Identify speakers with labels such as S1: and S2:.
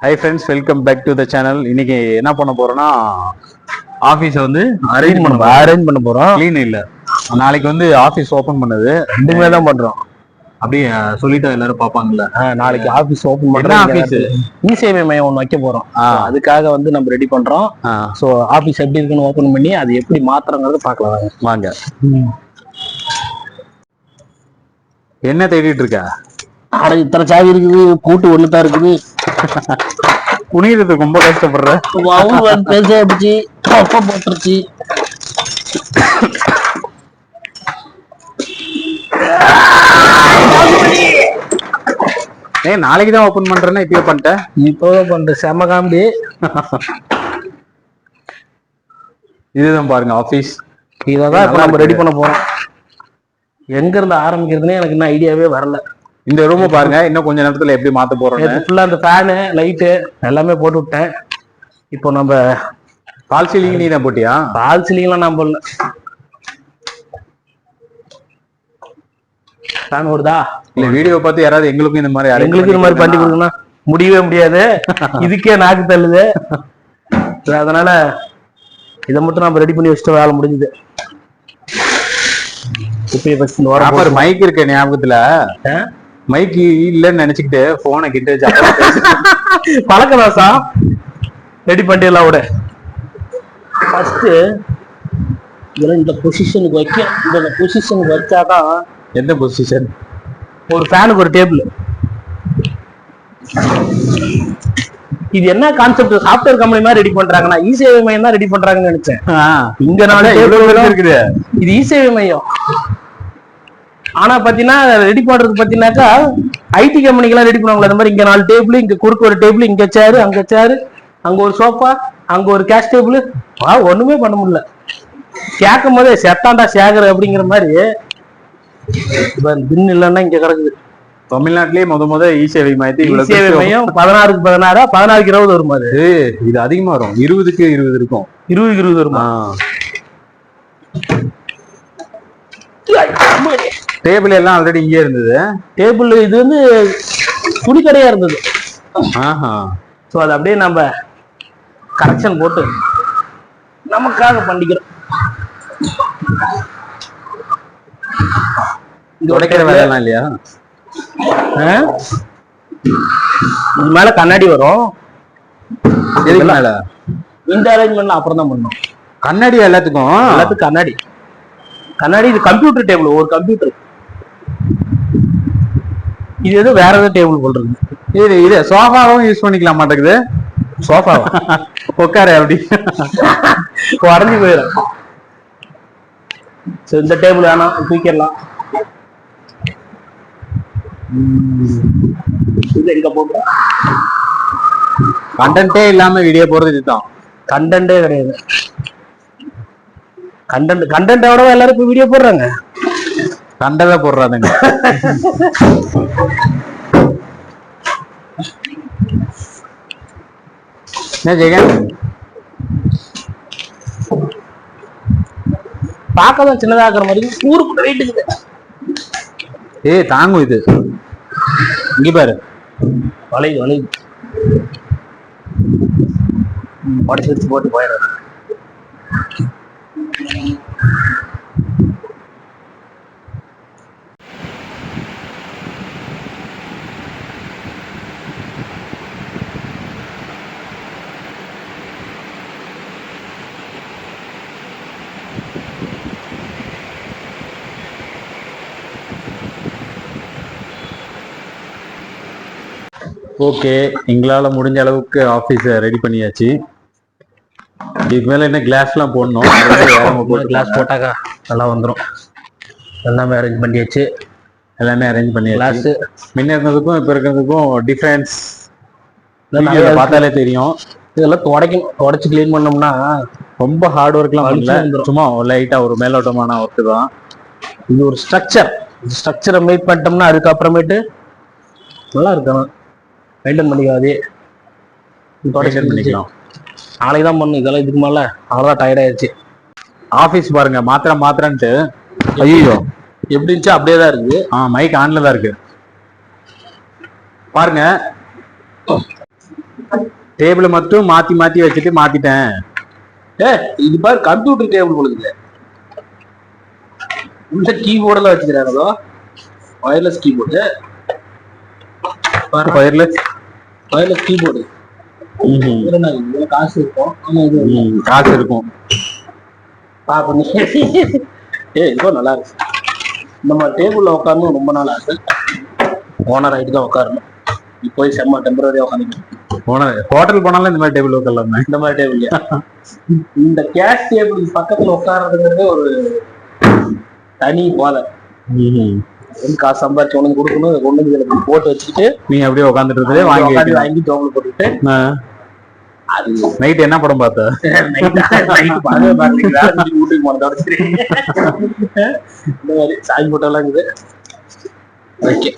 S1: High friends, welcome back to the channel. இன்னைக்கு என்ன பண்ண போறோம்னா ஆஃபீஸை வந்து அரேஞ்ச் பண்ண போறோம். க்ளீன் இல்லை, நாளைக்கு வந்து ஆஃபீஸ் ஓப்பன் பண்ணது
S2: ரெண்டுமே தான் பண்றோம்.
S1: அப்படியே சொல்லிட்டு எல்லாரும் பார்ப்பாங்கல்ல.
S2: நாளைக்கு ஆஃபீஸ் ஓப்பன் பண்ற
S1: ஆஃபீஸ்
S2: இ-சேவை மையம் ஒன்று வைக்க போறோம். அதுக்காக வந்து நம்ம ரெடி பண்றோம். ஸோ ஆஃபீஸ் எப்படி இருக்குன்னு ஓப்பன் பண்ணி அது எப்படி மாத்திரங்கிறது பார்க்கலாம்
S1: வாங்க. என்ன தேடிட்டு இருக்க?
S2: ஆனா இத்தனை சாவி இருக்குது, கூட்டு ஒண்ணு தான் இருக்குது.
S1: குனிறதுக்கு ரொம்ப கஷ்டப்படுற.
S2: பேசிச்சு போட்டுருச்சு.
S1: நாளைக்கு தான் ஓபன் பண்றேன்னா இப்பயே பண்ணிட்டேன்.
S2: இப்போதான் பண்றேன். செம காமெடி.
S1: இதுதான் பாருங்க ஆபீஸ்.
S2: இதான் இப்ப நம்ம ரெடி பண்ண போறோம். எங்க இருந்து ஆரம்பிக்கிறதுனே எனக்கு இன்னும் ஐடியாவே வரல.
S1: இந்த ரூமை பாருங்க, இன்னும் கொஞ்ச நேரத்துல எப்படி மாத்த போறோம்.
S2: ஃபுல்லா அந்த ஃபேனு லைட்டு எல்லாமே போட்டு விட்டேன். இப்போ நம்ம
S1: பால் சீலிங் நீ தான் போட்டியா?
S2: பால் சீலிங்லாம் நான் போடல. ஃபேன் ஓடுதா?
S1: இல்ல வீடியோ பார்த்து யாராவது எங்களுக்கும் இந்த மாதிரி
S2: பண்ணி கொடுக்கணும் முடியவே முடியாது. இதுக்கே நாக்கு தள்ளுது. அதனால இதை மட்டும் நம்ம ரெடி பண்ணி வச்சுட்டு வேலை முடிஞ்சுது.
S1: இப்ப மைக் இருக்க ஞாபகத்துல மைக் இல்லன்னு நினைச்சுக்கிட்டு போனை கிட்ட
S2: பழக்கதாசா ரெடி பண்ணிடலாம். விட ஃபர்ஸ்ட் இந்த பொசிஷனுக்கு வைக்க, இந்த பொசிஷனுக்கு வச்சாதான்.
S1: எந்த பொசிஷன்?
S2: ஒரு ஃபேனுக்கு ஒரு டேபிள். இது என்ன கான்செப்ட்? சாஃப்ட்வேர் கம்பெனி மாதிரி ரெடி பண்றாங்கன்னா இ-சேவை மையம் தான் ரெடி பண்றாங்கன்னு நினைச்சேன். இங்க நான் இருக்குது. இது இ-சேவை மையம். ஆனா பாத்தீங்கன்னா ரெடி பண்றது பாத்தீங்கன்னாக்கா ஐடி கம்பெனிக்கெல்லாம் ரெடி பண்ணுவாங்களா அந்த மாதிரி. இங்க 4 டேபிள், இங்க குறுக்கு ஒரு டேபிள், இங்க சேரு, அங்க சேரு, அங்க ஒரு சோஃபா, அங்க ஒரு கேஷ் டேபிள். ஒண்ணுமே பண்ண முடியல. கேட்கும் போதே செத்தாண்டா சேகர் அப்படிங்கிற மாதிரி. பின் இல்லைன்னா இங்க கிடக்குது.
S1: தமிழ்நாட்டிலேயே முத இ-சேவை மையத்தை
S2: 16க்கு 16, 16க்கு 20 வருமா?
S1: இது அதிகமா வரும். 20க்கு 20 இருக்கும்.
S2: 20க்கு 20 வருமா?
S1: டேபிள் எல்லாம் ஆல்ரெடி இங்கே இருந்தது.
S2: டேபிள் இது வந்து துணி கடையா இருந்தது. ஸோ அது அப்படியே நம்ம கரெக்ஷன் போட்டு நமக்காக பண்ணிக்கிறோம்.
S1: உடைக்கிற வேலையெல்லாம் இல்லையா?
S2: இது மேல கண்ணாடி வரும்.
S1: மேல
S2: இந்த அரேஞ்ச்மெண்ட்ல அப்புறம் தான் பண்ணோம்.
S1: கண்ணாடி எல்லாத்துக்கும்
S2: கண்ணாடி. கண்ணாடி. இது கம்ப்யூட்டர் டேபிள், ஒரு கம்ப்யூட்டர். இது எது வேற ஏதாவது டேபிள் போடுறது.
S1: இது சோஃபாவும் யூஸ் பண்ணிக்கலாம் மாட்டேங்குது.
S2: சோஃபா
S1: உட்காரு அப்படி
S2: உடஞ்சி போயிடும். இந்த டேபிள் வேணாம், தூக்கிடலாம்.
S1: கண்டென்ட்டே இல்லாம வீடியோ போடுறது இதுதான்.
S2: கண்டென்ட்டே கிடையாது. கண்டென்ட்டோட எல்லாரும் இப்ப வீடியோ போடுறாங்க.
S1: கண்டதை போடுறாங்க. ஜெகன்
S2: பார்க்கதான் சின்னதா இருக்கிற மாதிரி ஊருக்கு வெயிட்டுக்குது.
S1: தாங்கும் இது. இங்க பாரு,
S2: வளையுது. உடச்சு வச்சு போட்டு போயிடுறது.
S1: ஓகே, எங்களால முடிஞ்ச அளவுக்கு ஆபீஸ ரெடி பண்ணியாச்சு. இதுக்கு மேல என்ன கிளாஸ் எல்லாம் போடணும்.
S2: கிளாஸ் போட்டாக்கா நல்லா வந்துடும். எல்லாமே அரேஞ்ச் பண்ணியாச்சு.
S1: கிளாஸ் முன்ன இருந்ததுக்கும் இப்ப இருக்கிறதுக்கும் டிஃபரன்ஸ் பார்த்தாலே தெரியும்.
S2: இதெல்லாம் தொடச்சு கிளீன் பண்ணோம்னா
S1: ரொம்ப ஹார்ட் ஒர்க்லாம் பண்ணல, சும்மா லைட்டா ஒரு மேலோட்டமான ஒர்க் தான்.
S2: இது ஒரு ஸ்ட்ரக்சரை மேக் பண்ணிட்டோம்னா அதுக்கப்புறமேட்டு நல்லா இருக்கணும். மெயின்டைன் பண்ணிக்காதே
S1: பண்ணிக்கலாம்.
S2: நாளைக்கு தான் பண்ணும். இதெல்லாம் இதுக்கு மேல அவ்வளோதான் டயர்ட் ஆயிடுச்சு.
S1: ஆஃபீஸ் பாருங்க, மாத்திரன்ட்டு
S2: ஐயோ எப்படி இருந்துச்சு அப்படியே தான் இருக்கு.
S1: மைக் ஆன்ல தான் இருக்கு பாருங்க. டேபிள மட்டும் மாத்தி மாத்தி வச்சுட்டு மாத்திட்டேன்.
S2: இது பாரு கம்ப்யூட்டர் டேபிள் கொடுக்குது. உள்ள கீபோர்டெல்லாம் வச்சுக்கிறாங்களோ, வயர்லெஸ் கீபோர்டு. Wireless keyboard. காசு இருக்கும்.
S1: காசு இருக்கும்.
S2: பாப்பா இதுவும் நல்லா இருக்கு. இந்த மாதிரி டேபிள்ல உட்காரணும் ரொம்ப நாள் ஆசை. ஓனர் ஆகிட்டு தான் உட்காரணும். போய் செம்ம டெம்பரரியா உட்காந்துக்கணும்.
S1: ஹோட்டல் போனாலும் இந்த மாதிரி டேபிள் உட்காரலாம்.
S2: இந்த மாதிரி டேபிள் இந்த கேஷ் டேபிள் பக்கத்துல உட்கார்றதுங்கிறது ஒரு தனி போதை. காசு சம்பாதிச்சு உனக்கு கொடுக்கணும், ஒண்ணு போட்டு வச்சுக்கிட்டு
S1: நீங்க அப்படியே உட்காந்துட்டு
S2: வாங்கி ஜோபில் போட்டுட்டு. அது
S1: நைட் என்ன படம் பார்த்த?
S2: வீட்டுக்கு போனதோட சரி. இந்த மாதிரி சாமி போட்டோ எல்லாம் இருக்குது. ஓகே.